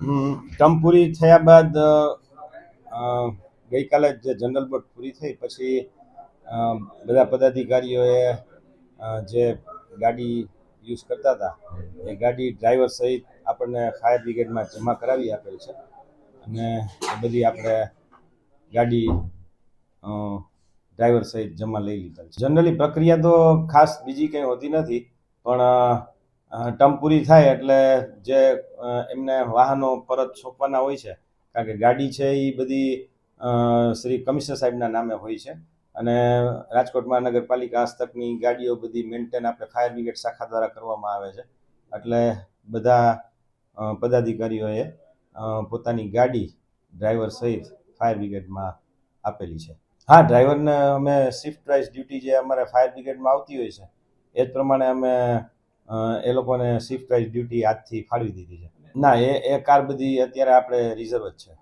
Term પૂરી થયા બાદ ગઈકાલે જ જનરલ બોર્ડ પૂરી થઈ પછી બધા પદાધિકારીઓએ જે ગાડી યુઝ કરતા હતા એ ગાડી ડ્રાઈવર સહિત આપણને ફાયર બ્રિગેડમાં જમા કરાવી આપેલ છે અને એ બધી આપણે ગાડી ડ્રાઈવર સહિત જમા લઈ લીધેલ છે. જનરલી પ્રક્રિયા તો ખાસ બીજી કંઈ હોતી નથી, પણ ટર્મ પૂરી થાય એટલે જે એમને વાહનો પરત સોંપવાના હોય છે, કારણ કે ગાડી છે એ બધી શ્રી કમિશનર સાહેબના નામે હોય છે અને રાજકોટ મહાનગરપાલિકા હસ્તકની ગાડીઓ બધી મેન્ટેન આપણે ફાયર બ્રિગેડ શાખા દ્વારા કરવામાં આવે છે. એટલે બધા પદાધિકારીઓએ પોતાની ગાડી ડ્રાઈવર સહિત ફાયર બ્રિગેડમાં આપેલી છે. હા, ડ્રાઈવરને અમે શિફ્ટ વાઇઝ ડ્યુટી જે અમારે ફાયર બ્રિગેડમાં આવતી હોય છે એ જ પ્રમાણે અમે એ લોકોને શિફ્ટ વાઇઝ ડ્યુટી આજથી ફાળવી દીધી છે. ના, એ કાર બધી અત્યારે આપણે રિઝર્વ જ છે.